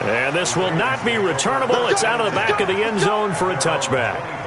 And this will not be returnable. It's out of the back of the end zone for a touchback.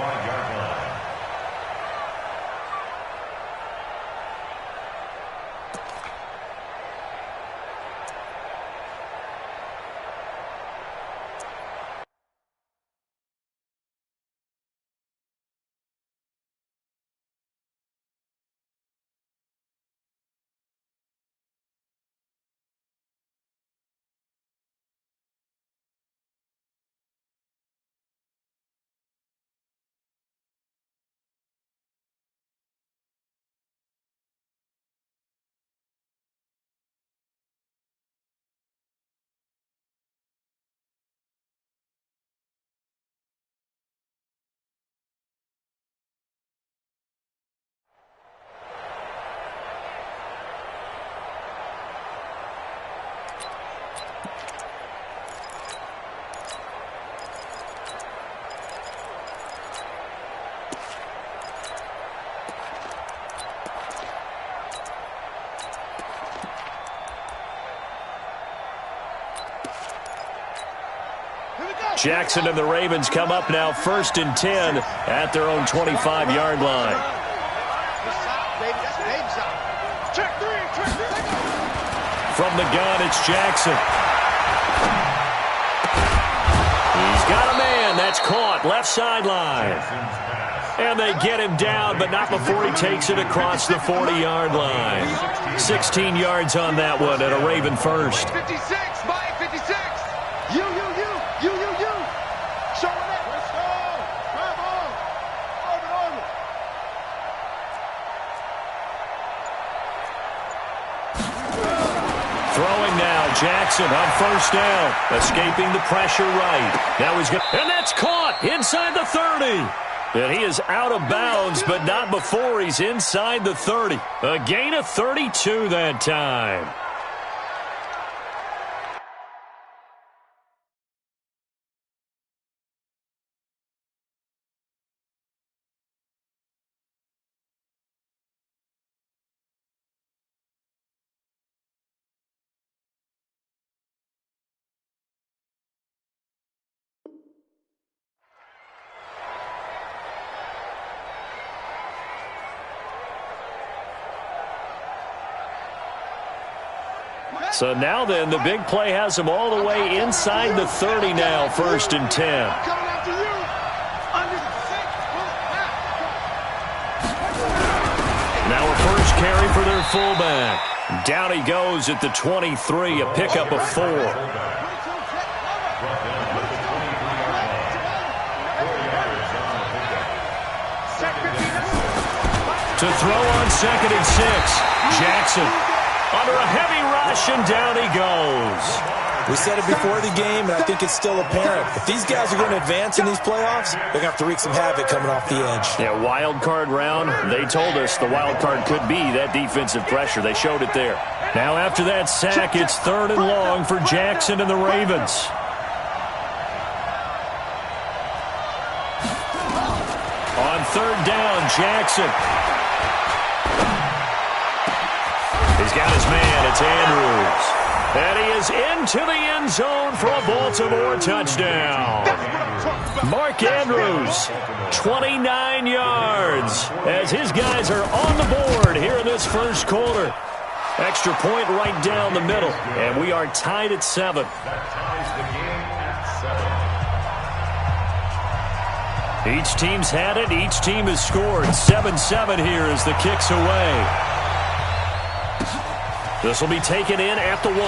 Jackson and the Ravens come up now 1st and 10 at their own 25-yard line. From the gun, it's Jackson. He's got a man. That's caught. Left sideline. And they get him down, but not before he takes it across the 40-yard line. 16 yards on that one and a Raven first. 56, Mike, 56. You. Showing it. Let's go. Grab on. Over. Throwing now, Jackson on 1st down. Escaping the pressure right. Now he's and that's caught inside the 30. And he is out of bounds, but not before he's inside the 30. A gain of 32 that time. So now then, the big play has him all the way inside the 30 now, 1st and 10. Now a first carry for their fullback. Down he goes at the 23, a pickup of 4. To throw on 2nd and 6, Jackson. Under a heavy rush, and down he goes. We said it before the game, and I think it's still apparent. If these guys are going to advance in these playoffs, they're going to have to wreak some havoc coming off the edge. Yeah, wild card round. They told us the wild card could be that defensive pressure. They showed it there. Now after that sack, it's 3rd and long for Jackson and the Ravens. On 3rd down, Jackson. He's got his man. It's Andrews. And he is into the end zone for a Baltimore touchdown. Mark Andrews, 29 yards, as his guys are on the board here in this first quarter. Extra point right down the middle, and we are tied at 7. Each team's had it. Each team has scored. 7-7 here as the kick's away. This will be taken in at the 1.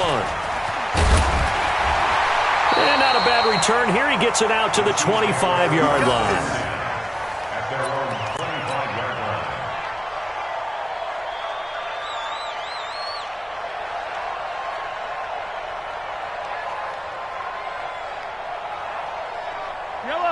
And not a bad return here. He gets it out to the 25-yard line.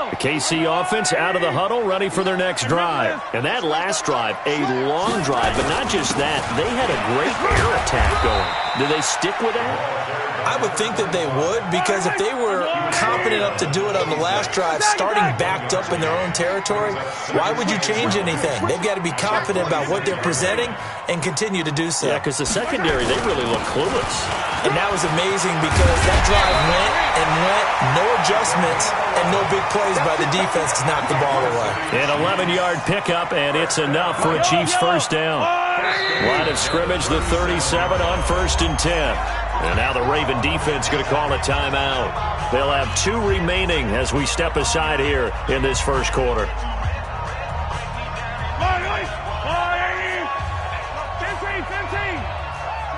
The KC offense out of the huddle, ready for their next drive. And that last drive, a long drive, but not just that. They had a great air attack going. Do they stick with that? I would think that they would, because if they were confident enough to do it on the last drive, starting backed up in their own territory, why would you change anything? They've got to be confident about what they're presenting and continue to do so. Yeah, because the secondary, they really look clueless. And that was amazing because that drive went and went, no adjustments, and no big plays by the defense to knock the ball away. An 11-yard pickup, and it's enough for a Chiefs first down. Line of scrimmage, the 37 on 1st and 10. And now the Raven defense going to call a timeout. They'll have 2 remaining as we step aside here in this first quarter. 15,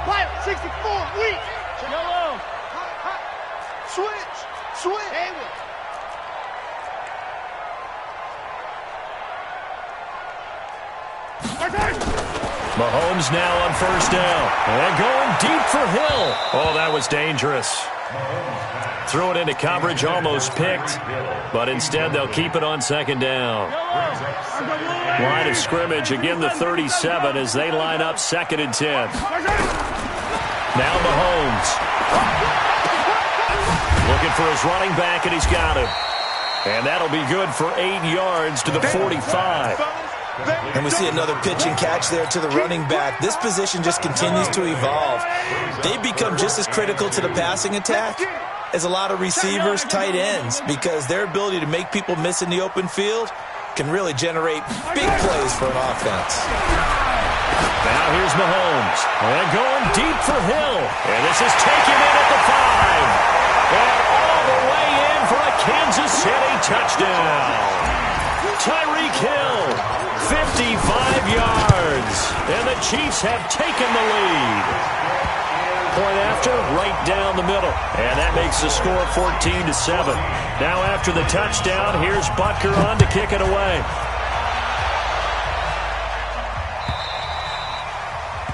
Quiet, 64, weak. Yellow. Switch. Mahomes now on 1st down. And going deep for Hill. Oh, that was dangerous. Threw it into coverage, almost picked. But instead, they'll keep it on 2nd down. Line of scrimmage, again the 37 as they line up 2nd and 10. Now Mahomes. Looking for his running back, and he's got him. And that'll be good for 8 yards to the 45. And we see another pitch and catch there to the running back. This position just continues to evolve. They become just as critical to the passing attack as a lot of receivers, tight ends, because their ability to make people miss in the open field can really generate big plays for an offense. Now here's Mahomes. And going deep for Hill. And this is taken in at the 5. And all the way in for a Kansas City touchdown. Tyreek Hill, 55 yards. And the Chiefs have taken the lead. Point after, right down the middle. And that makes the score 14-7. Now after the touchdown, here's Butker on to kick it away.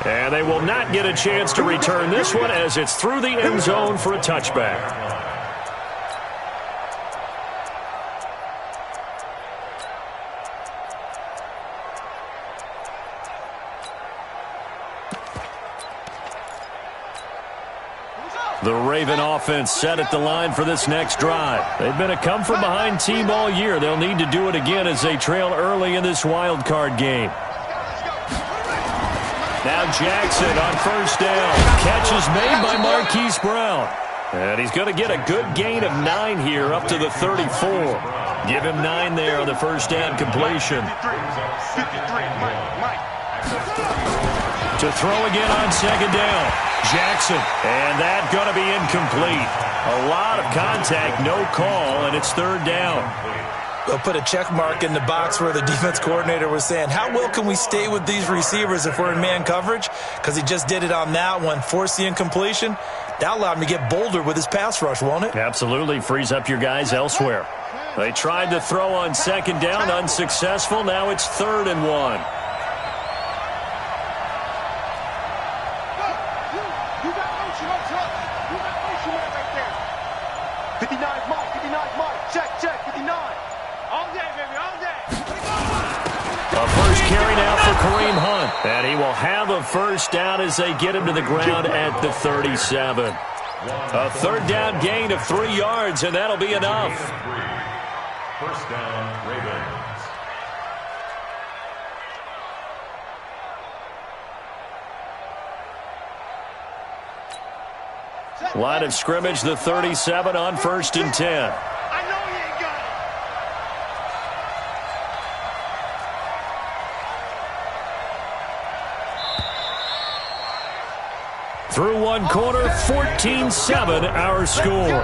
And they will not get a chance to return this one as it's through the end zone for a touchback. The Raven offense set at the line for this next drive. They've been a come-from-behind team all year. They'll need to do it again as they trail early in this wild card game. Now Jackson on 1st down. Catch is made by Marquise Brown. And he's going to get a good gain of 9 here up to the 34. Give him 9 there on the 1st down completion. To throw again on 2nd down. Jackson, and that going to be incomplete. A lot of contact, no call, and it's 3rd down. They'll put a check mark in the box where the defense coordinator was saying, how well can we stay with these receivers if we're in man coverage? Because he just did it on that one, forced the incompletion. That allowed him to get bolder with his pass rush, won't it? Absolutely, frees up your guys elsewhere. They tried to throw on 2nd down, unsuccessful. Now it's 3rd and 1. Carry now for Kareem Hunt. And he will have a 1st down as they get him to the ground at the 37. A 3rd down gain of 3 yards, and that'll be enough. 1st down, Ravens. Line of scrimmage, the 37 on 1st and 10. Through one quarter, 14-7 our score.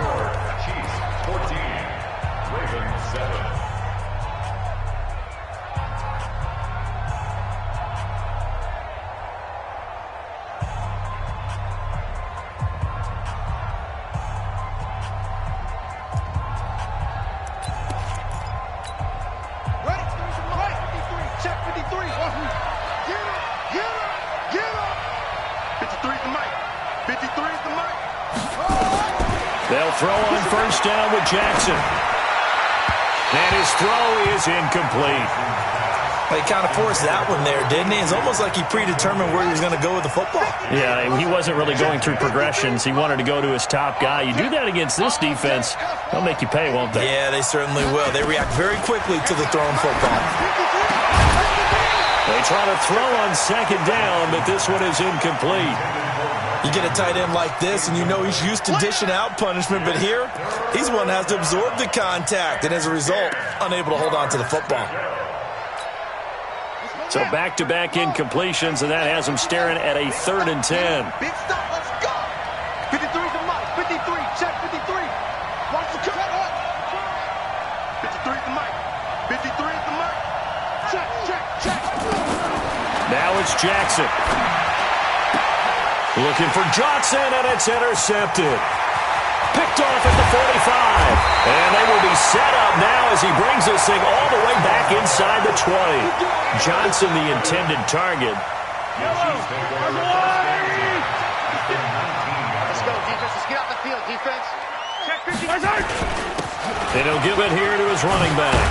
Chiefs 14, Ravens 7. They'll throw on 1st down with Jackson. And his throw is incomplete. He kind of forced that one there, didn't he? It's almost like he predetermined where he was going to go with the football. Yeah, he wasn't really going through progressions. He wanted to go to his top guy. You do that against this defense, they'll make you pay, won't they? Yeah, they certainly will. They react very quickly to the thrown football. They try to throw on second down, but this one is incomplete. You get a tight end like this, and you know he's used to dishing out punishment, but here, he's one that has to absorb the contact, and as a result, unable to hold on to the football. So back-to-back incompletions, and that has him staring at a 3rd and 10. Big stop, let's go. 53 to Mike, 53, check 53. Watch the cut up. 53 to Mike, 53 to Mike. Check. Now it's Jackson. Looking for Johnson, and it's intercepted. Picked off at the 45. And they will be set up now as he brings this thing all the way back inside the 20. Johnson, the intended target. Let's go, defense. Let's get out the field, defense. Check 50. And he'll give it here to his running back.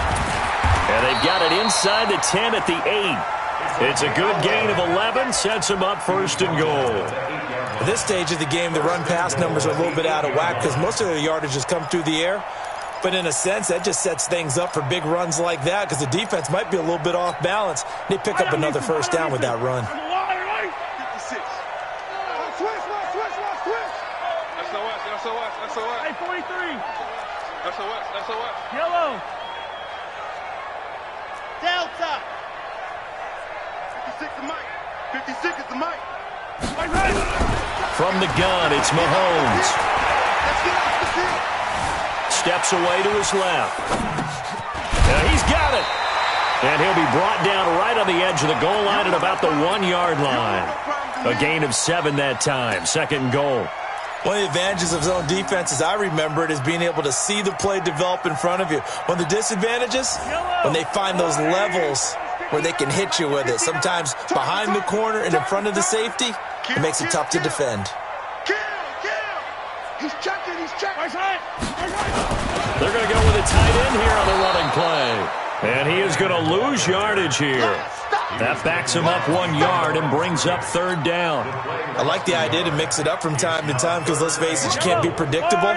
And they've got it inside the 10 at the 8. It's a good gain of 11, sets him up 1st and goal. At this stage of the game, the run-pass numbers are a little bit out of whack because most of their yardage has come through the air. But in a sense, that just sets things up for big runs like that because the defense might be a little bit off balance. They pick up another 1st down with that run. 56. Switch. SOS. Hey, 43. SOS. Yellow. Delta. 56 to Mike. 56 is to Mike. From the gun, it's Mahomes. Let's get off the field. Steps away to his left. Now he's got it. And he'll be brought down right on the edge of the goal line at about the 1-yard line. A gain of 7 that time. 2nd and goal. One of the advantages of zone defense, as I remember it, is being able to see the play develop in front of you. One of the disadvantages, when they find those levels where they can hit you with it. Sometimes behind the corner and in front of the safety, it makes it tough to defend. Kill. He's checking. They're going to go with a tight end here on the running play. And he is going to lose yardage here. That backs him up 1 yard and brings up 3rd down. I like the idea to mix it up from time to time because, let's face it, you can't be predictable.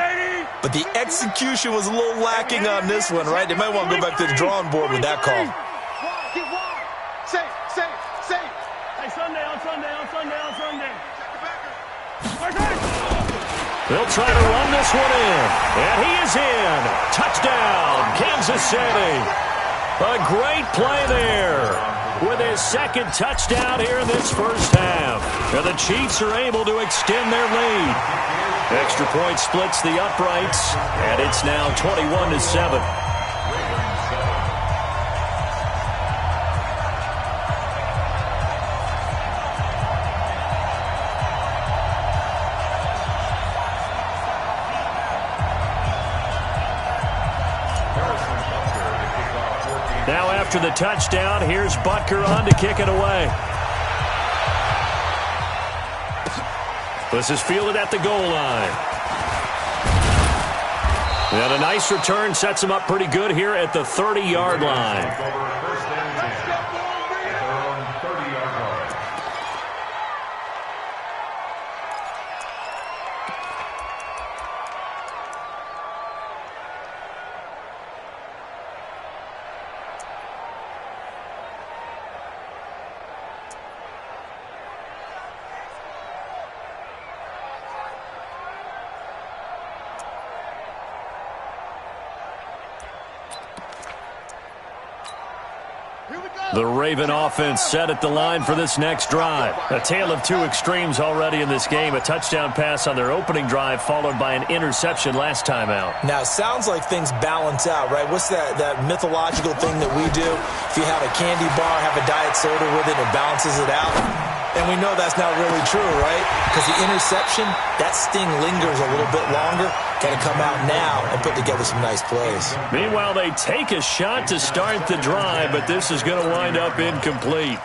But the execution was a little lacking on this one, right? They might want to go back to the drawing board with that call. Get wide. Safe. Hey, Sunday. They'll try to run this one in. And he is in. Touchdown, Kansas City. A great play there with his 2nd touchdown here in this 1st half. And the Chiefs are able to extend their lead. Extra point splits the uprights, and it's now 21-7. Now after the touchdown, here's Butker on to kick it away. This is fielded at the goal line. And a nice return sets him up pretty good here at the 30-yard line. The Raven offense set at the line for this next drive. A tale of 2 extremes already in this game. A touchdown pass on their opening drive followed by an interception last time out. Now, it sounds like things balance out, right? What's that mythological thing that we do? If you have a candy bar, have a diet soda with it, it balances it out. And we know that's not really true, right? Because the interception, that sting lingers a little bit longer. Got to come out now and put together some nice plays. Meanwhile, they take a shot to start the drive, but this is going to wind up incomplete.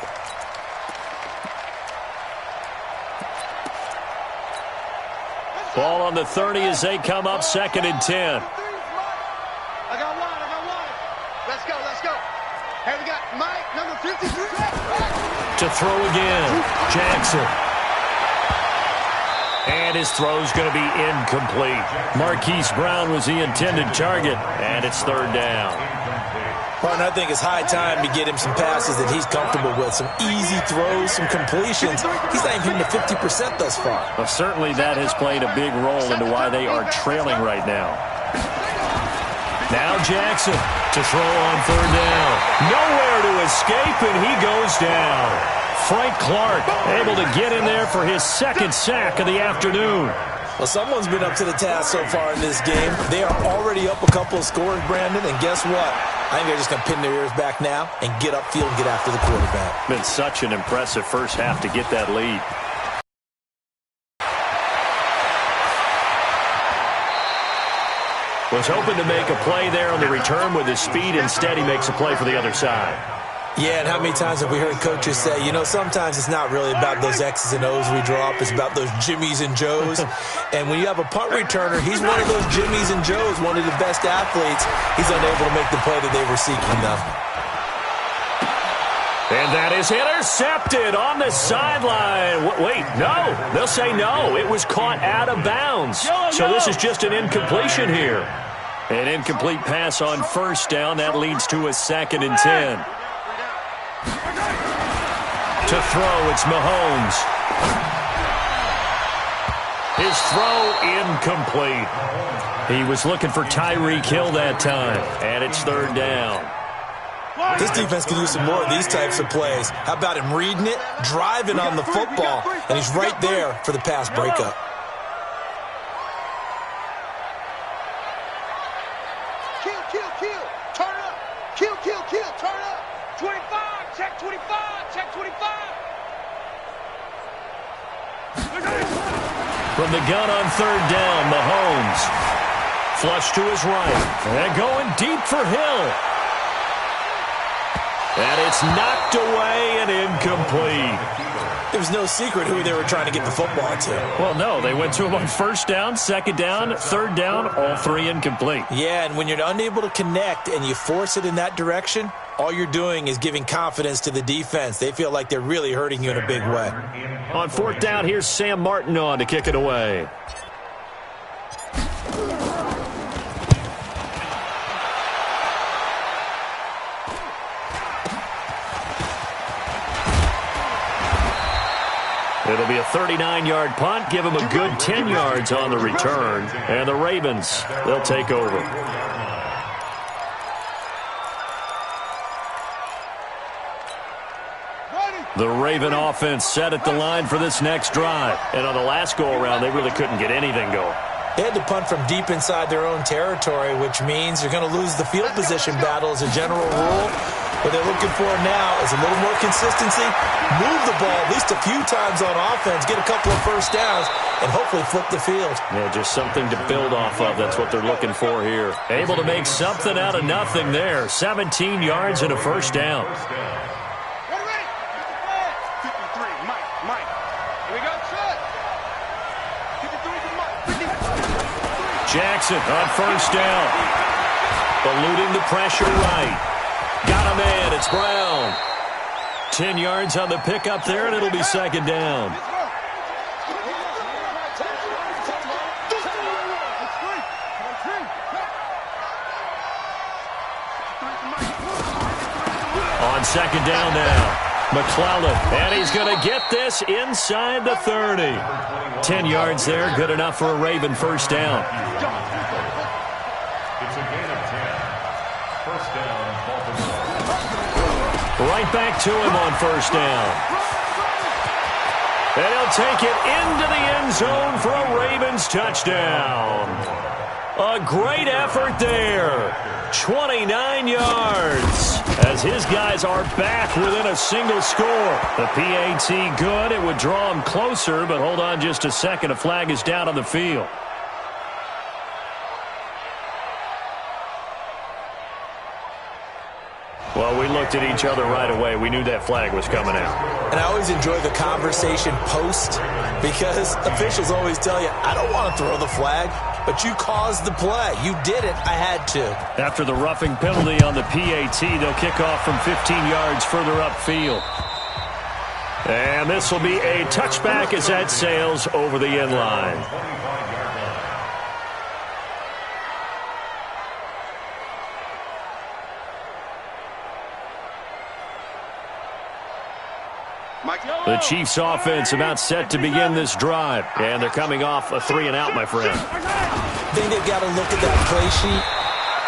Ball on the 30 as they come up 2nd and 10. I got one. Let's go. Hey, we got Mike, number 50. To throw again, Jackson. And his throw's going to be incomplete. Marquise Brown was the intended target, and it's third down. Partner, I think it's high time to get him some passes that he's comfortable with. Some easy throws, some completions. He's not even hitting the 50% thus far. Well, certainly that has played a big role into why they are trailing right now. Now Jackson to throw on third down. Nowhere to escape, and he goes down. Frank Clark able to get in there for his second sack of the afternoon. Well, someone's been up to the task so far in this game. They are already up a couple of scores, Brandon, and guess what? I think they're just going to pin their ears back now and get upfield and get after the quarterback. Been such an impressive first half to get that lead. Was hoping to make a play there on the return with his speed. Instead, he makes a play for the other side. Yeah, and how many times have we heard coaches say, you know, sometimes it's not really about those X's and O's we draw up. It's about those Jimmies and Joes. And when you have a punt returner, he's one of those Jimmies and Joes, one of the best athletes. He's unable to make the play that they were seeking, though. And that is intercepted on the sideline. Wait, no. They'll say no. It was caught out of bounds. So this is just an incompletion here. An incomplete pass on first down. That leads to a 2nd and 10. To throw, it's Mahomes. His throw incomplete. He was looking for Tyreek Hill that time, and it's third down. This defense can use some more of these types of plays. How about him reading it, driving on the football, and he's right there for the pass breakup. Kill. Turn up. Kill. Turn up. 25. Check 25. Check 25. From the gun on third down, Mahomes. Flush to his right. And going deep for Hill. And it's knocked away and incomplete. There was no secret who they were trying to get the football to. Well, no. They went to him on first down, second down, third down, all three incomplete. Yeah, and when you're unable to connect and you force it in that direction, all you're doing is giving confidence to the defense. They feel like they're really hurting you in a big way. On fourth down, here's Sam Martin on to kick it away. It'll be a 39-yard punt. Give them a good 10 yards on the return. And the Ravens, they'll take over. The Raven offense set at the line for this next drive. And on the last go-around, they really couldn't get anything going. They had to punt from deep inside their own territory, which means they're going to lose the field position battle as a general rule. What they're looking for now is a little more consistency, move the ball at least a few times on offense, get a couple of first downs, and hopefully flip the field. Yeah, just something to build off of. That's what they're looking for here. Able to make something out of nothing there. 17 yards and a first down. Jackson on first down. Eluding the pressure right. Got a man. It's Brown. 10 yards on the pickup there, and it'll be second down. On second down now. McClellan, and he's going to get this inside the 30. 10 yards there, good enough for a Raven first down. It's a gain of 10. First down, Baltimore. Right back to him on first down. And he'll take it into the end zone for a Ravens touchdown. A great effort there. 29 yards as his guys are back within a single score. The PAT good. It would draw him closer, but hold on just a second. A flag is down on the field. Well, we looked at each other right away. We knew that flag was coming out. And I always enjoy the conversation post because officials always tell you, I don't want to throw the flag, but you caused the play. You did it. I had to. After the roughing penalty on the PAT, they'll kick off from 15 yards further upfield. And this will be a touchback as that sails over the end line. The Chiefs offense about set to begin this drive. And they're coming off a 3-and-out, my friend. I think they've got to look at that play sheet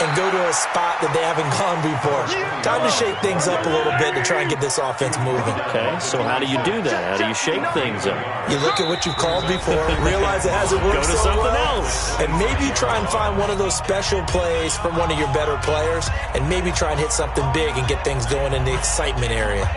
and go to a spot that they haven't gone before. Time to shake things up a little bit to try and get this offense moving. Okay, so how do you do that? How do you shake things up? You look at what you've called before, realize it hasn't worked Go to so something well, else. and maybe try and find one of those special plays from one of your better players, and maybe try and hit something big and get things going in the excitement area.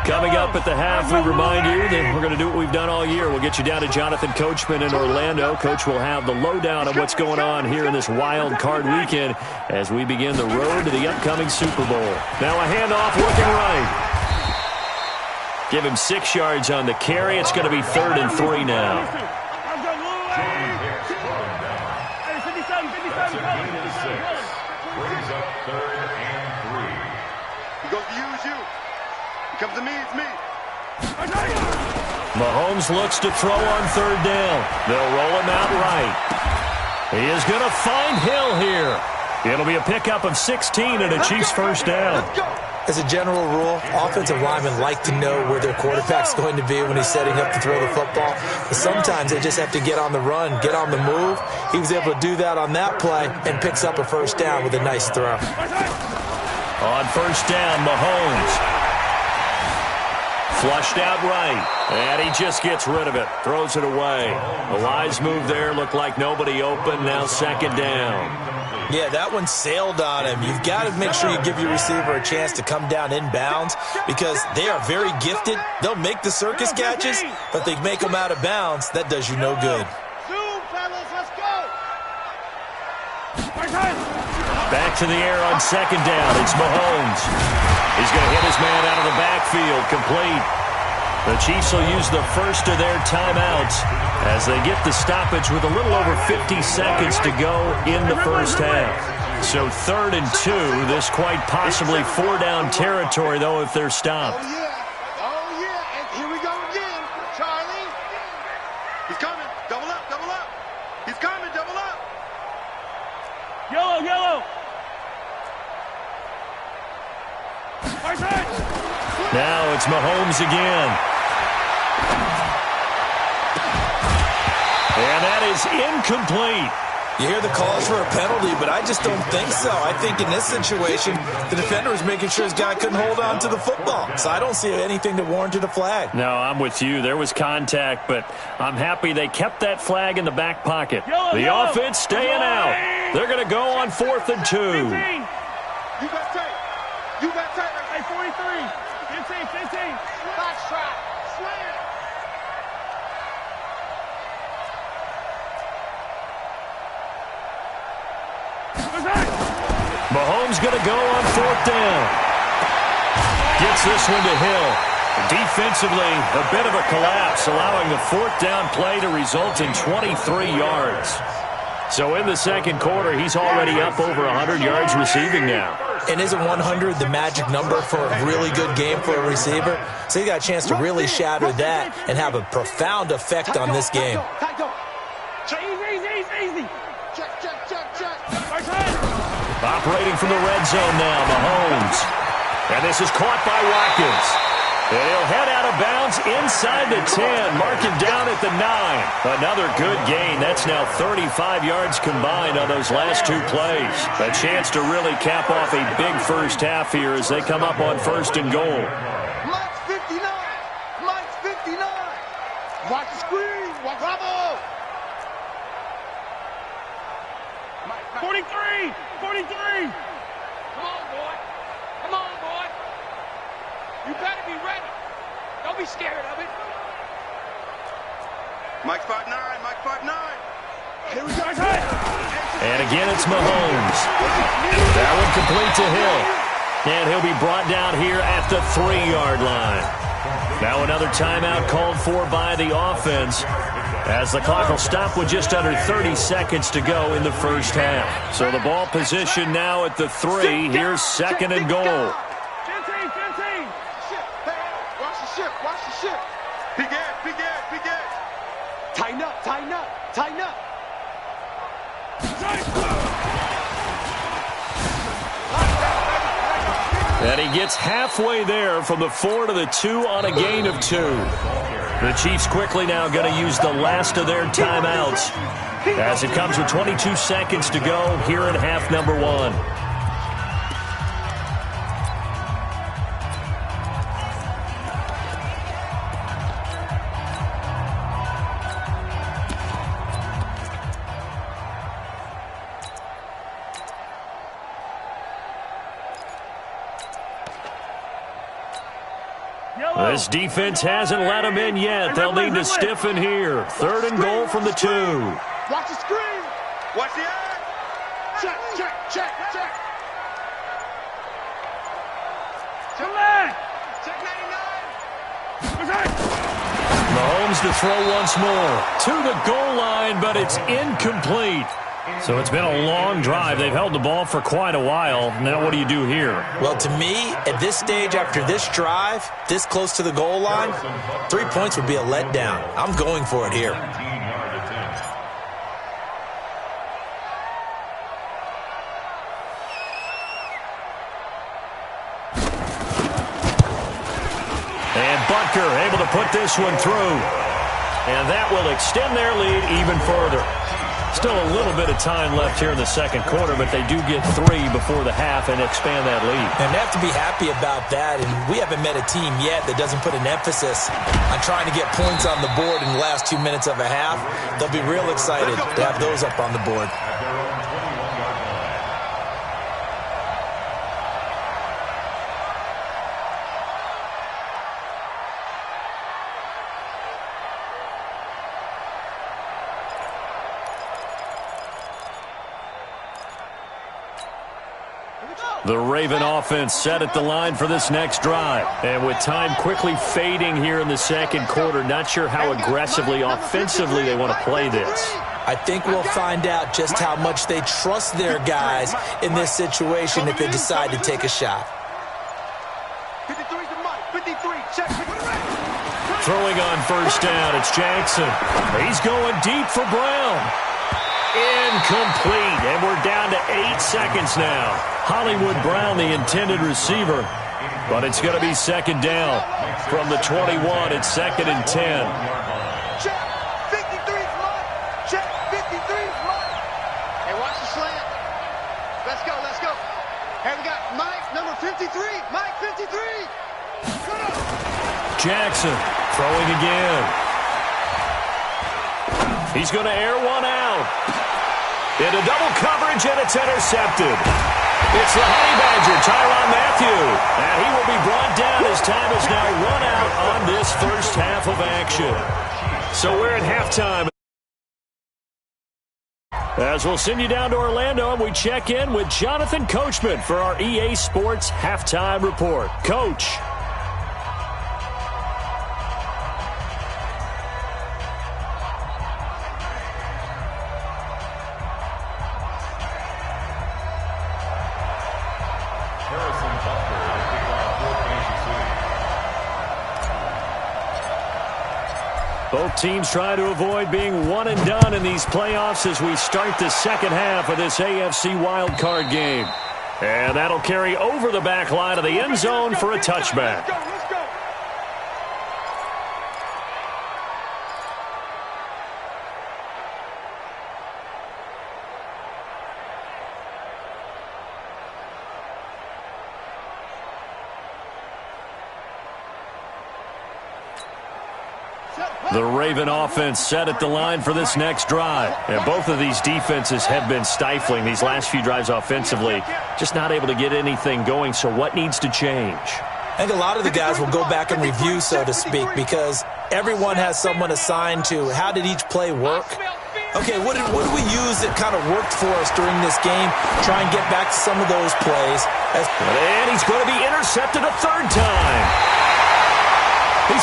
Coming up at the half, we remind you that we're going to do what we've done all year. We'll get you down to Jonathan Coachman in Orlando. Coach will have the lowdown on what's going on here in this wild card weekend as we begin the road to the upcoming Super Bowl. Now a handoff working right. Give him 6 yards on the carry. It's going to be 3rd and 3 now. Brings up 3rd and 3. He goes to use you. He comes to me, it's me. Mahomes looks to throw on 3rd down. They'll roll him out right. He is going to find Hill here. It'll be a pickup of 16 and a Chiefs first down. As a general rule, offensive linemen like to know where their quarterback's going to be when he's setting up to throw the football. But sometimes they just have to get on the run, get on the move. He was able to do that on that play and picks up a first down with a nice throw. On 1st down, Mahomes. Flushed out right, and he just gets rid of it, throws it away. A wise move there, looked like nobody open, now 2nd down. Yeah, that one sailed on him. You've got to make sure you give your receiver a chance to come down inbounds because they are very gifted. They'll make the circus catches, but they make them out of bounds. That does you no good. Back to the air on 2nd down. It's Mahomes. He's going to hit his man out of the backfield, complete. The Chiefs will use the first of their timeouts as they get the stoppage with a little over 50 seconds to go in the first half. So 3rd and 2, this quite possibly 4-down territory, though, if they're stopped. Oh, yeah, and here we go again. Charlie. He's coming. Double up, double up. He's coming, double up. Yellow, yellow. Now it's Mahomes again. And that is incomplete. You hear the calls for a penalty, but I just don't think so. I think in this situation, the defender was making sure his guy couldn't hold on to the football. So I don't see anything that warranted a flag. No, I'm with you. There was contact, but I'm happy they kept that flag in the back pocket. The offense staying out. They're going to go on 4th and 2. 15. You got tape. You got tape. Hey, 43. 15. Box trap. Slam. Mahomes going to go on 4th down. Gets this one to Hill. Defensively, a bit of a collapse, allowing the 4th down play to result in 23 yards. So in the 2nd quarter, he's already up over 100 yards receiving now. And isn't 100 the magic number for a really good game for a receiver? So he got a chance to really shatter that and have a profound effect on this game. Easy. Check. Operating from the red zone now, Mahomes. And this is caught by Watkins. And he'll head out of bounds inside the 10, mark him down at the 9. Another good gain. That's now 35 yards combined on those last 2 plays. A chance to really cap off a big first half here as they come up on 1st and goal. Mike's 59. Mike's 59. Watch the screen. Watch Bravo. 43. Come on, boy. You better be ready. Don't be scared of it. Mike's 5'9". Mike's 5'9". Here we go. And again, it's Mahomes. That one complete to Hill. And he'll be brought down here at the 3-yard line. Now another timeout called for by the offense, as the clock will stop with just under 30 seconds to go in the first half. So the ball position now at the 3. Here's second and goal. 15. Watch the ship. Watch the ship. Big ass. Tighten up. And he gets halfway there from the 4 to the 2 on a gain of 2. The Chiefs quickly now going to use the last of their timeouts, as it comes with 22 seconds to go here in half number 1. This defense hasn't let them in yet. They'll need to stiffen here. Third and goal from the 2. Watch the screen. Watch the eye. Check. Check 99. Mahomes to throw once more. To the goal line, but it's incomplete. So it's been a long drive. They've held the ball for quite a while. Now what do you do here? Well, to me, at this stage after this drive, this close to the goal line, 3 points would be a letdown. I'm going for it here. And Butker able to put this one through. And that will extend their lead even further. Still a little bit of time left here in the second quarter, but they do get 3 before the half and expand that lead. And they have to be happy about that. And we haven't met a team yet that doesn't put an emphasis on trying to get points on the board in the last 2 minutes of a half. They'll be real excited to have those up on the board. The Raven offense set at the line for this next drive. And with time quickly fading here in the second quarter, not sure how aggressively, offensively they want to play this. I think we'll find out just how much they trust their guys in this situation if they decide to take a shot. 53 to Mike. 53. Check. Throwing on first down, it's Jackson. He's going deep for Brown. Incomplete, and we're down to 8 seconds now. Hollywood Brown, the intended receiver, but it's going to be second down. From the 21, it's second and 10. Check. 53 is Mike. Check. 53 is Mike. Hey, watch the slant. Let's go. Hey, we got Mike, number 53. Mike, 53. Jackson throwing again. He's going to air one out. Into double coverage, and it's intercepted. It's the Honey Badger, Tyrann Mathieu. And he will be brought down as time is now run out on this first half of action. So we're at halftime. As we'll send you down to Orlando, and we check in with Jonathan Coachman for our EA Sports Halftime Report. Coach. Both teams try to avoid being one and done in these playoffs as we start the second half of this AFC wildcard game. And that'll carry over the back line of the end zone for a touchback. Let's go. The Raven offense set at the line for this next drive. And both of these defenses have been stifling these last few drives offensively. Just not able to get anything going, so what needs to change? I think a lot of the guys will go back and review, so to speak, because everyone has someone assigned to how did each play work. Okay, what did we use that kind of worked for us during this game? Try and get back to some of those plays. And he's going to be intercepted a third time. He's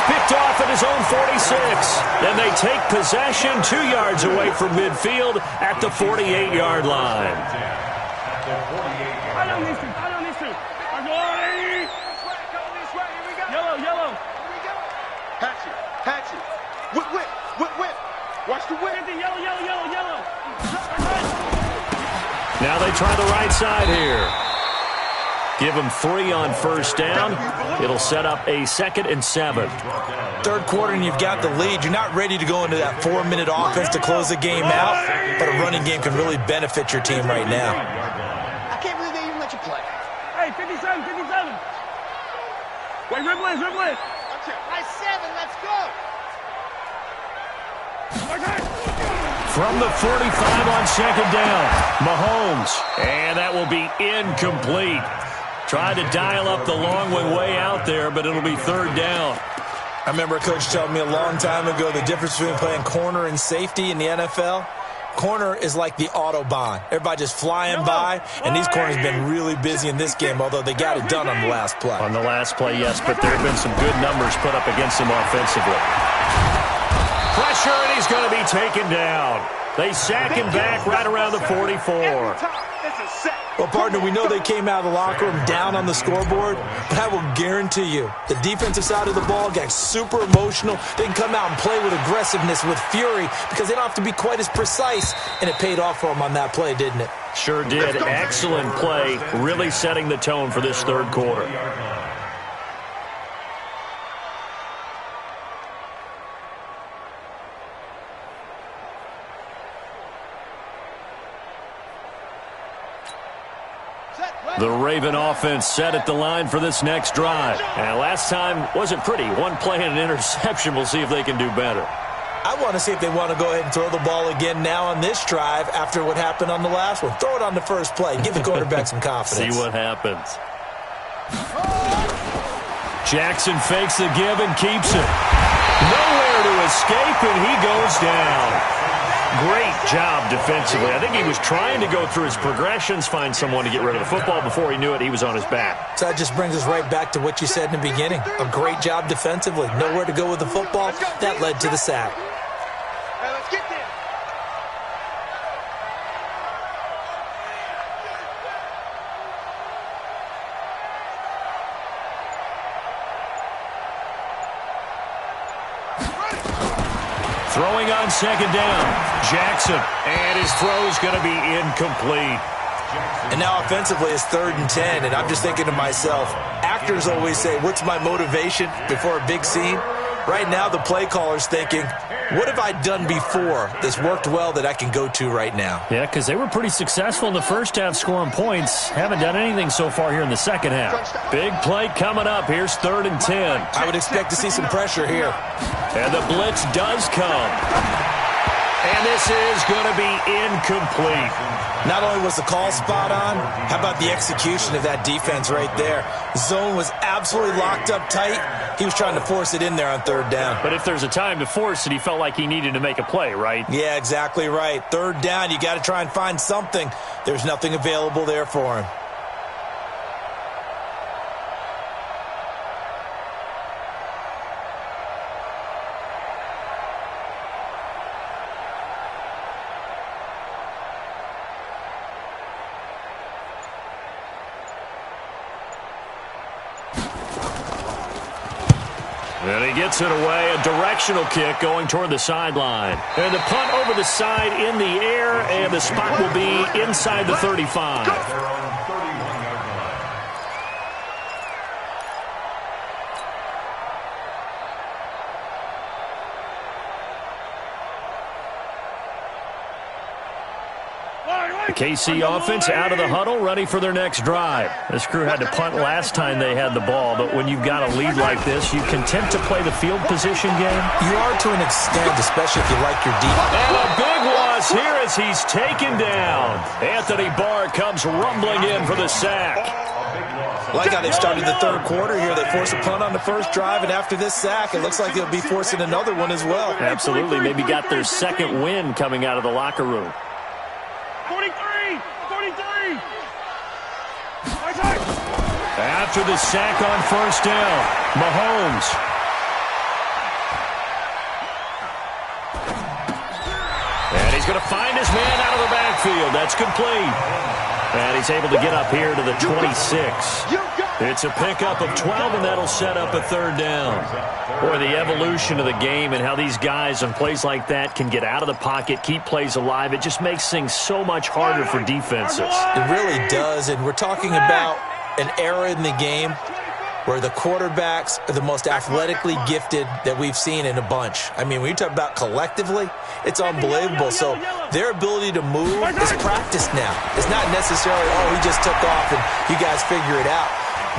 his own 46. And they take possession 2 yards away from midfield at the 48-yard line. I don't need to. I'm going. Yellow, yellow. Hatchet. Whip. Watch the whip. Yellow. Now they try the right side here. Give them 3 on first down. It'll set up a 2nd and 7. Third quarter and you've got the lead. You're not ready to go into that 4-minute offense to close the game out, but a running game can really benefit your team right now. I can't believe they even let you play. Hey, 57. Wait, dribble in. High 7, let's go. From the 45 on 2nd down, Mahomes. And that will be incomplete. Tried to dial up the long way out there, but it'll be 3rd down. I remember a coach telling me a long time ago the difference between playing corner and safety in the NFL. Corner is like the Autobahn. Everybody just flying by, and these corners have been really busy in this game, although they got it done on the last play. On the last play, yes, but there have been some good numbers put up against him offensively. Pressure, and he's going to be taken down. They sack him back right around the 44. Well, partner, we know they came out of the locker room down on the scoreboard, but I will guarantee you the defensive side of the ball got super emotional. They can come out and play with aggressiveness, with fury, because they don't have to be quite as precise, and it paid off for them on that play, didn't it? Sure did. Excellent play, really setting the tone for this 3rd quarter. The Raven offense set at the line for this next drive. And last time wasn't pretty. 1 play and an interception. We'll see if they can do better. I want to see if they want to go ahead and throw the ball again now on this drive after what happened on the last one. Throw it on the first play. Give the quarterback some confidence. See what happens. Jackson fakes the give and keeps it. Nowhere to escape, and he goes down. Great job defensively. I think he was trying to go through his progressions, find someone to get rid of the football. Before he knew it, he was on his back. So that just brings us right back to what you said in the beginning. A great job defensively. Nowhere to go with the football. That led to the sack. Hey, let's get there. Throwing on 2nd down, Jackson, and his throw's going to be incomplete. And now offensively it's 3rd and 10, and I'm just thinking to myself, actors always say, what's my motivation before a big scene? Right now the play caller's thinking, what have I done before that's worked well that I can go to right now? Yeah, because they were pretty successful in the first half scoring points. Haven't done anything so far here in the second half. Big play coming up. Here's 3rd and 10. I would expect to see some pressure here. And the blitz does come. And this is going to be incomplete. Not only was the call spot on, how about the execution of that defense right there? Zone was absolutely locked up tight. He was trying to force it in there on 3rd down. But if there's a time to force it, he felt like he needed to make a play, right? Yeah, exactly right. 3rd down, you got to try and find something. There's nothing available there for him. And he gets it away, a directional kick going toward the sideline. And the punt over the side in the air, and the spot will be inside the 35. The KC offense out of the huddle, ready for their next drive. This crew had to punt last time they had the ball, but when you've got a lead like this, you content to play the field position game? You are to an extent, especially if you like your defense. And a big loss here as he's taken down. Anthony Barr comes rumbling in for the sack. Like how they started the 3rd quarter here. They forced a punt on the first drive, and after this sack, it looks like they'll be forcing another one as well. Absolutely. Maybe got their 2nd win coming out of the locker room. 43! After the sack on first down, Mahomes. he's going to find his man out of the backfield. That's complete. And he's able to get up here to the 26. It's a pickup of 12, and that'll set up a third down. Boy, the evolution of the game and how these guys in plays like that can get out of the pocket, keep plays alive, it just makes things so much harder for defenses. It really does, and we're talking about an era in the game where the quarterbacks are the most athletically gifted that we've seen in a bunch. I mean, when you talk about collectively, it's unbelievable. So their ability to move is practiced now. It's not necessarily, oh, he just took off and you guys figure it out.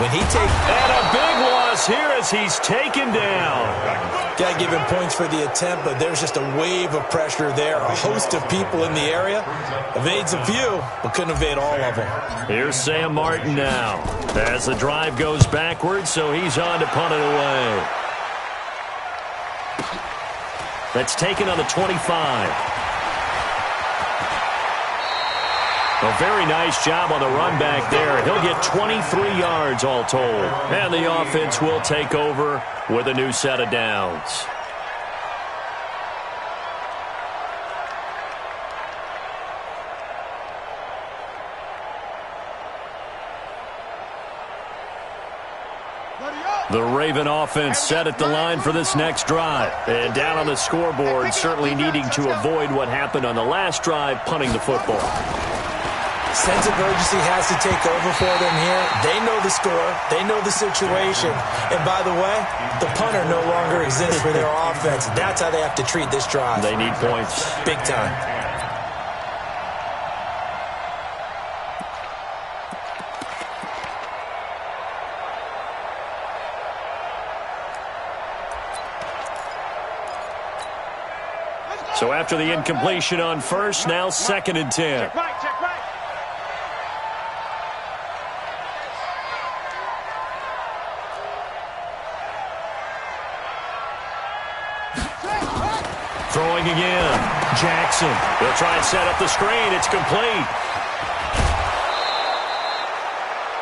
When he takes... And a big loss here as he's taken down. Got to give him points for the attempt, but there's just a wave of pressure there. A host of people in the area. Evades a few, but couldn't evade all of them. Here's Sam Martin now. As the drive goes backwards, so he's on to punt it away. That's taken on the 25. A very nice job on the run back there. He'll get 23 yards all told. And the offense will take over with a new set of downs. The Raven offense set at the line for this next drive. And down on the scoreboard, certainly needing to avoid what happened on the last drive, punting the football. Sense of urgency has to take over for them here. They know the score. They know the situation. And by the way, the punter no longer exists for their offense. That's how they have to treat this drive. They need points. Big time. So after the incompletion on first, now 2nd and 10. Check right, check right. Throwing again. Jackson. They'll try and set up the screen. It's complete.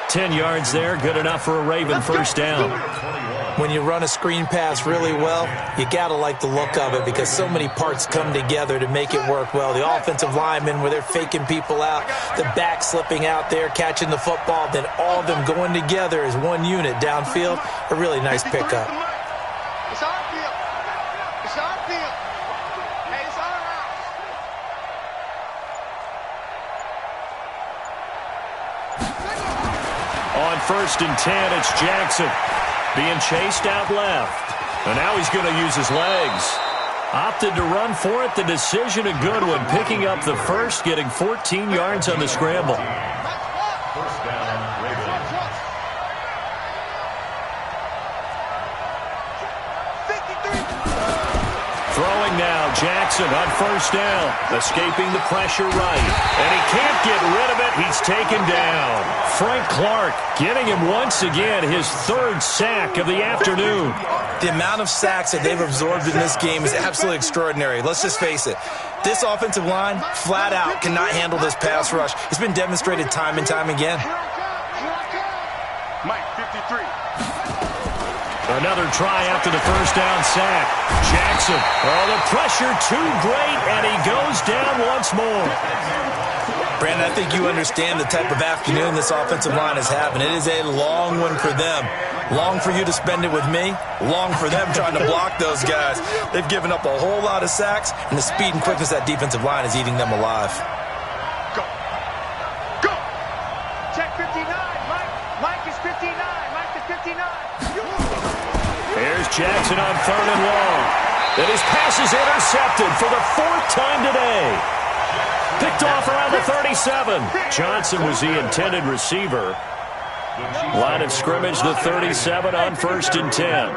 10 yards there. Good enough for a Raven first down. When you run a screen pass really well, you got to like the look of it because so many parts come together to make it work well. The offensive linemen, where they're faking people out, the back slipping out there, catching the football, then all of them going together as one unit downfield. A really nice pickup. It's our field. It's our field. Hey, it's our house. On 1st and 10, it's Jackson. Being chased out left. And now he's going to use his legs. Opted to run for it. The decision a good one. Picking up the first, getting 14 yards on the scramble. First down, Ravens. Throwing now, Jackson on 1st down. Escaping the pressure right. And he can't get rid of it. He's taken down. Frank Clark getting him once again his 3rd sack of the afternoon. The amount of sacks that they've absorbed in this game is absolutely extraordinary. Let's just face it. This offensive line, flat out, cannot handle this pass rush. It's been demonstrated time and time again. Mike, 53. Another try after the first down sack. Jackson. Oh, the pressure too great, and he goes down once more. Brandon, I think you understand the type of afternoon this offensive line is having. It is a long one for them. Long for you to spend it with me. Long for them trying to block those guys. They've given up a whole lot of sacks, and the speed and quickness of that defensive line is eating them alive. Go. Go. Check 59. Mike is 59. Mike is 59. Here's Jackson on 3rd and long. And his pass is intercepted for the 4th time today. Picked off around the 37. Johnson was the intended receiver. Line of scrimmage, the 37 on 1st and 10.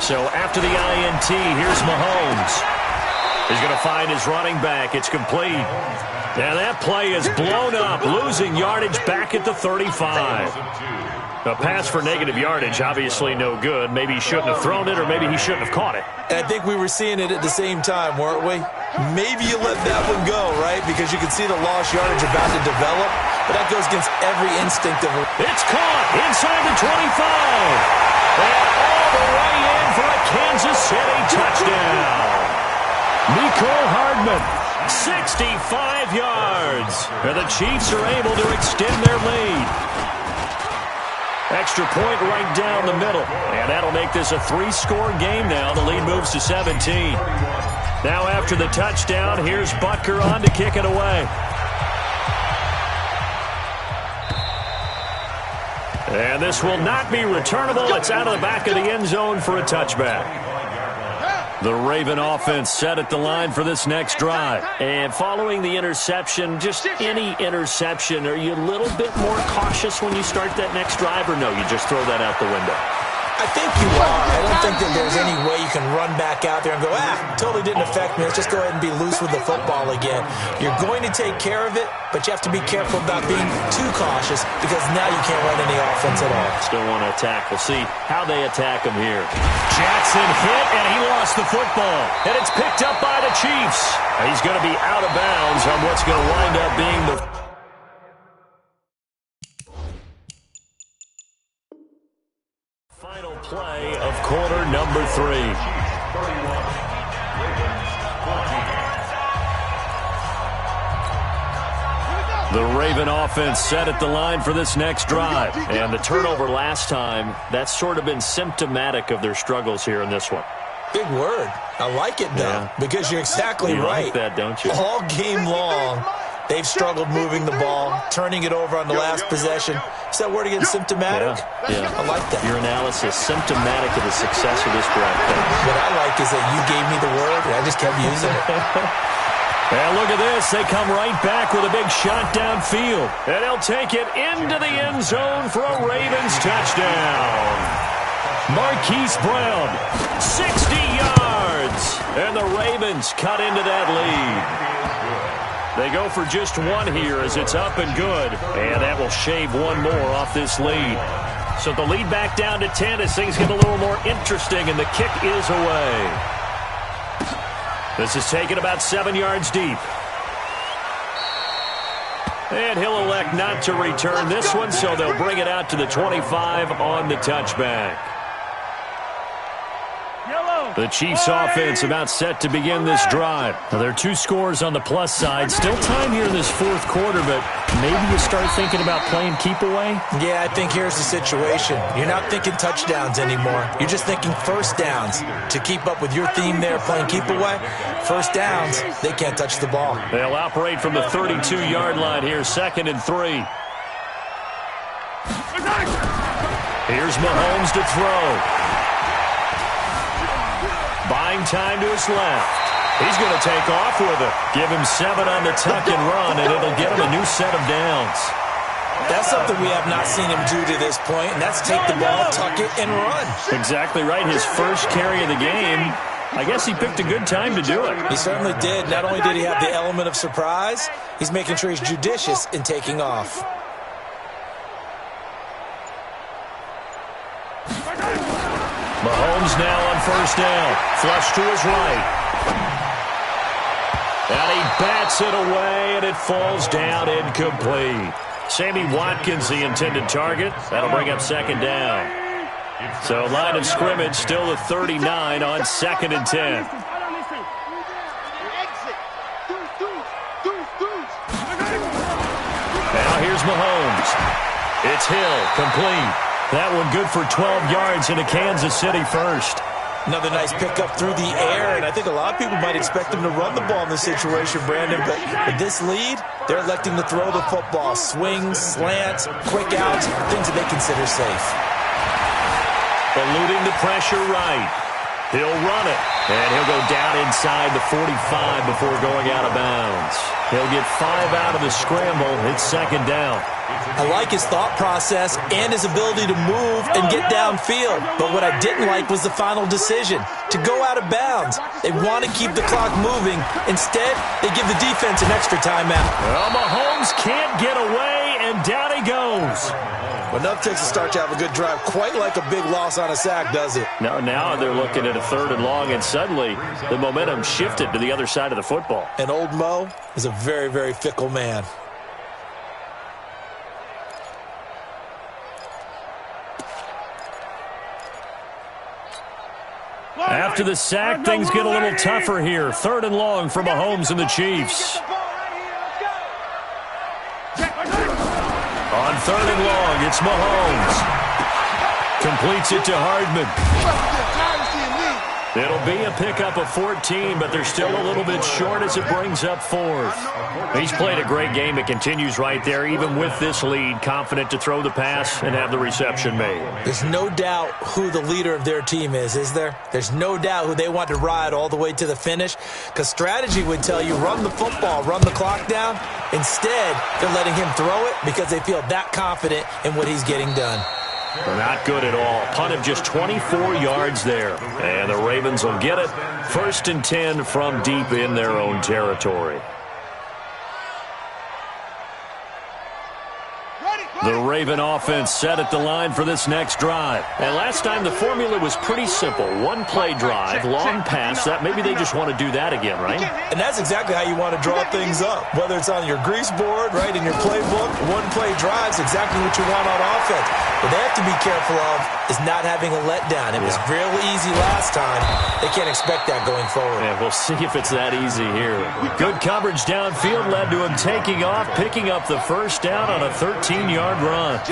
So after the INT, here's Mahomes. He's going to find his running back. It's complete. And that play is blown up, losing yardage back at the 35. A pass for negative yardage, obviously no good. Maybe he shouldn't have thrown it, or maybe he shouldn't have caught it. And I think we were seeing it at the same time, weren't we? Maybe you let that one go, right? Because you can see the lost yardage about to develop. But that goes against every instinct of... It's caught inside the 25. And all the way in for a Kansas City touchdown. Nicole Hardman, 65 yards. And the Chiefs are able to extend their lead. Extra point right down the middle. And that'll make this a 3-score game now. The lead moves to 17. Now after the touchdown, here's Butker on to kick it away. And this will not be returnable. It's out of the back of the end zone for a touchback. The Raven offense set at the line for this next drive. And following the interception, just any interception, are you a little bit more cautious when you start that next drive, or no, you just throw that out the window? I think you are. I don't think that there's any way you can run back out there and go, totally didn't affect me. Let's just go ahead and be loose with the football again. You're going to take care of it, but you have to be careful about being too cautious because now you can't run any offense at all. Still want to attack. We'll see how they attack him here. Jackson hit, and he lost the football. And it's picked up by the Chiefs. He's going to be out of bounds on what's going to wind up being the final play of quarter number 3. The Raven offense set at the line for this next drive. And the turnover last time, that's sort of been symptomatic of their struggles here in this one. Big word. I like it, though, because you're exactly right. You like that, don't you? All game long, they've struggled moving the ball, turning it over on the last possession. Is that word again, symptomatic? Yeah. I like that. Your analysis, symptomatic of the success of this draft. What I like is that you gave me the word, and I just kept using it. And look at this. They come right back with a big shot downfield. And they'll take it into the end zone for a Ravens touchdown. Marquise Brown, 60 yards. And the Ravens cut into that lead. They go for just one here as it's up and good. And that will shave one more off this lead. So the lead back down to 10 as things get a little more interesting, and the kick is away. This is taken about 7 yards deep. And he'll elect not to return this one, so they'll bring it out to the 25 on the touchback. The Chiefs offense about set to begin this drive. Now, there are 2 scores on the plus side. Still time here in this 4th quarter, but maybe you start thinking about playing keep away? Yeah, I think here's the situation. You're not thinking touchdowns anymore. You're just thinking first downs. To keep up with your theme there, playing keep away, first downs, they can't touch the ball. They'll operate from the 32-yard line here, 2nd and 3. Here's Mahomes to throw. Buying time to his left. He's going to take off with it. Give him 7 on the tuck and run, and it'll get him a new set of downs. That's something we have not seen him do to this point, and that's take the ball, tuck it, and run. Exactly right. His first carry of the game, I guess he picked a good time to do it. He certainly did. Not only did he have the element of surprise, he's making sure he's judicious in taking off. Mahomes now on first down. Flush to his right. And he bats it away, and it falls down incomplete. Sammy Watkins, the intended target. That'll bring up 2nd down. So line of scrimmage still the 39 on 2nd and 10. Now here's Mahomes. It's Hill, complete. That one good for 12 yards into Kansas City first. Another nice pickup through the air, and I think a lot of people might expect him to run the ball in this situation, Brandon, but with this lead, they're electing to throw the football. Swings, slants, quick outs, things that they consider safe. Eluding the pressure right. He'll run it, and he'll go down inside the 45 before going out of bounds. He'll get 5 out of the scramble. It's 2nd down. I like his thought process and his ability to move and get downfield. But what I didn't like was the final decision, to go out of bounds. They want to keep the clock moving. Instead, they give the defense an extra timeout. Well, Mahomes can't get away, and down he goes. But enough takes a start to have a good drive. Quite like a big loss on a sack, does it? No, now they're looking at a 3rd and long, and suddenly the momentum shifted to the other side of the football. And old Mo is a very, very fickle man. After the sack, things get a little tougher here. 3rd and long for Mahomes and the Chiefs. On 3rd and long, it's Mahomes. Completes it to Hardman. It'll be a pickup of 14, but they're still a little bit short as it brings up 4th. He's played a great game. It continues right there, even with this lead, confident to throw the pass and have the reception made. There's no doubt who the leader of their team is there? There's no doubt who they want to ride all the way to the finish, because strategy would tell you run the football, run the clock down. Instead, they're letting him throw it because they feel that confident in what he's getting done. Not good at all. Punt of just 24 yards there. And the Ravens will get it. 1st and 10 from deep in their own territory. The Raven offense set at the line for this next drive. And last time the formula was pretty simple. 1-play drive, long pass. That maybe they just want to do that again, right? And that's exactly how you want to draw things up. Whether it's on your grease board, right, in your playbook, 1-play drive's exactly what you want on offense. What they have to be careful of is not having a letdown. It was real easy last time. They can't expect that going forward. Yeah, we'll see if it's that easy here. Good coverage downfield led to him taking off, picking up the 1st down on a 13-yard run. On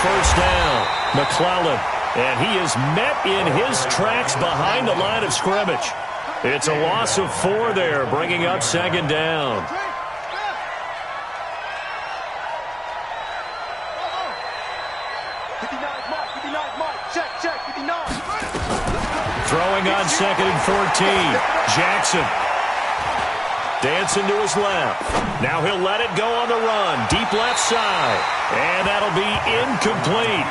1st down, McClellan. And he is met in his tracks behind the line of scrimmage. It's a loss of 4 there, bringing up 2nd down. Throwing on 2nd and 14. Jackson. Dancing to his left. Now he'll let it go on the run. Deep left side. And that'll be incomplete.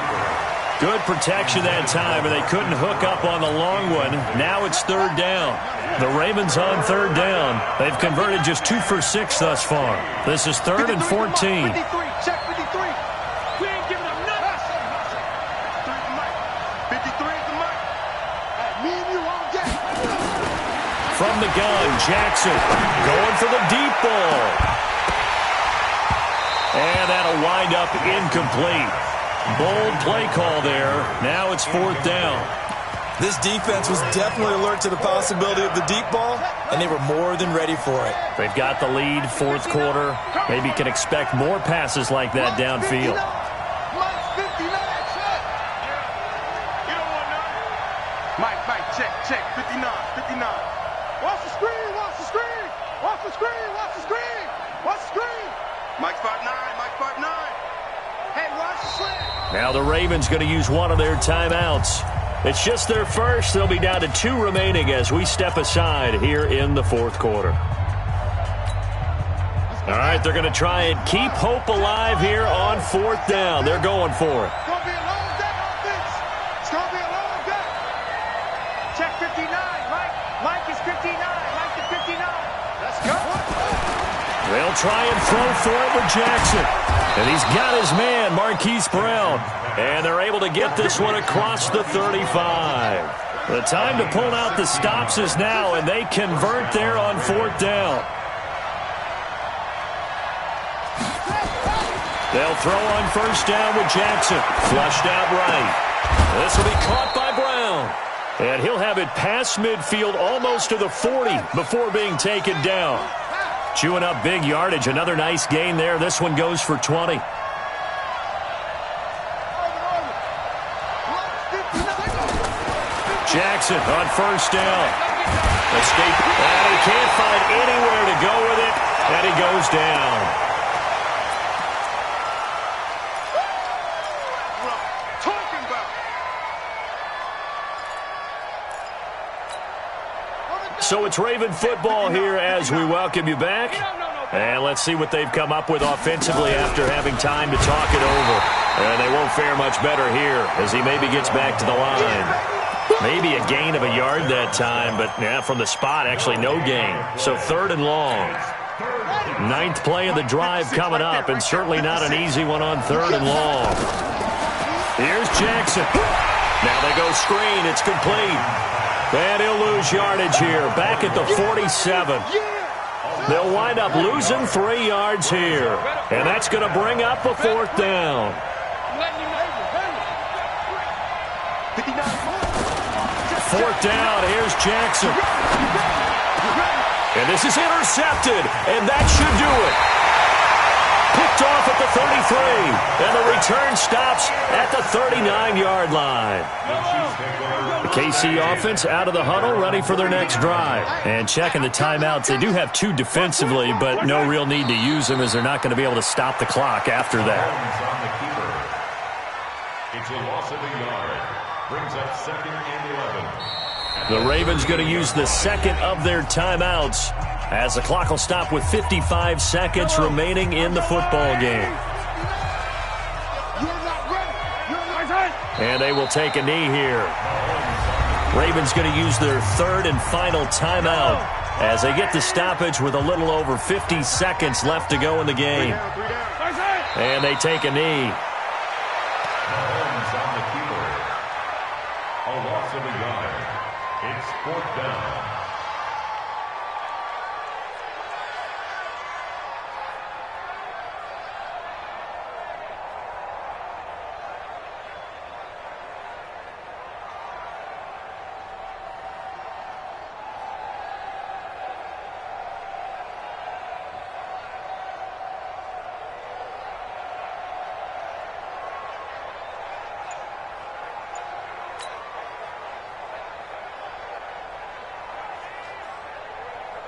Good protection that time, and they couldn't hook up on the long one. Now it's 3rd down. The Ravens on 3rd down. They've converted just 2 for 6 thus far. This is 3rd and 14. From the gun, Jackson going for the deep ball. And that'll wind up incomplete. Bold play call there. Now it's 4th down. This defense was definitely alert to the possibility of the deep ball, and they were more than ready for it. They've got the lead, 4th quarter. Maybe can expect more passes like that downfield. Mike, check, 59. Watch the screen. Mike's 5'9". Hey, watch the slant. Now the Ravens going to use one of their timeouts. It's just their first. They'll be down to 2 remaining as we step aside here in the 4th quarter. All right, they're going to try and keep hope alive here on 4th down. They're going for it. It's going to be a long day, offense. It's going to be a long day. Check 59, Mike. Mike is 59. Mike to 59. Let's go. They'll try and throw for it with Jackson. And he's got his man, Marquise Brown. And they're able to get this one across the 35. The time to pull out the stops is now, and they convert there on 4th down. They'll throw on 1st down with Jackson. Flushed out right. This will be caught by Brown. And he'll have it past midfield almost to the 40 before being taken down. Chewing up big yardage. Another nice gain there. This one goes for 20. Jackson on 1st down. Escape. And he can't find anywhere to go with it. And he goes down. So it's Raven football here as we welcome you back. And let's see what they've come up with offensively after having time to talk it over. And they won't fare much better here as he maybe gets back to the line. Maybe a gain of a yard that time, but yeah, from the spot, actually no gain. So 3rd and long. 9th play of the drive coming up, and certainly not an easy one on 3rd and long. Here's Jackson. Now they go screen. It's complete. And he'll lose yardage here, back at the 47. They'll wind up losing 3 yards here. And that's going to bring up a 4th down. 4th down. Here's Jackson. And this is intercepted, and that should do it. Picked off at the 33, and the return stops at the 39-yard line. The KC offense out of the huddle, ready for their next drive. And checking the timeouts. They do have 2 defensively, but no real need to use them as they're not going to be able to stop the clock after that. It's a loss of a yard. Brings up 2nd and 11. The Ravens going to use the second of their timeouts as the clock will stop with 55 seconds remaining in the football game. And they will take a knee here. Ravens going to use their 3rd and final timeout as they get the stoppage with a little over 50 seconds left to go in the game. And they take a knee. On the keeper. A loss of a yard. It's 4th down.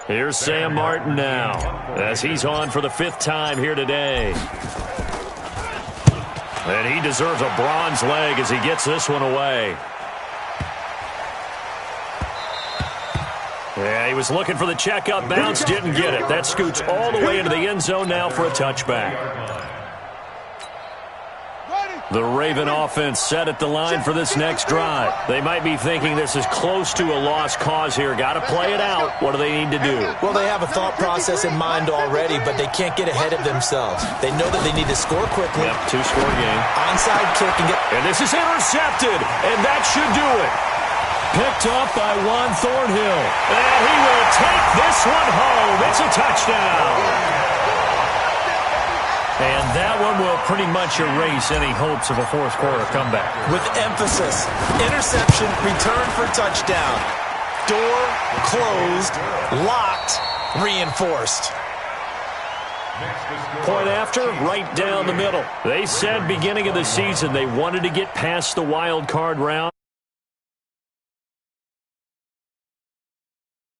Here's Sam Martin now as he's on for the 5th time here today. And he deserves a bronze leg as he gets this one away. Yeah, he was looking for the checkup bounce, didn't get it. That scoots all the way into the end zone now for a touchback. The Raven offense set at the line for this next drive. They might be thinking this is close to a lost cause here. Got to play it out. What do they need to do? Well, they have a thought process in mind already, but they can't get ahead of themselves. They know that they need to score quickly. Yep, 2-score game. Onside kick and get... And this is intercepted, and that should do it. Picked up by Juan Thornhill. And he will take this one home. It's a touchdown. And that one will pretty much erase any hopes of a 4th quarter comeback. With emphasis, interception, return for touchdown. Door closed, locked, reinforced. Point after, right down the middle. They said beginning of the season they wanted to get past the wild card round.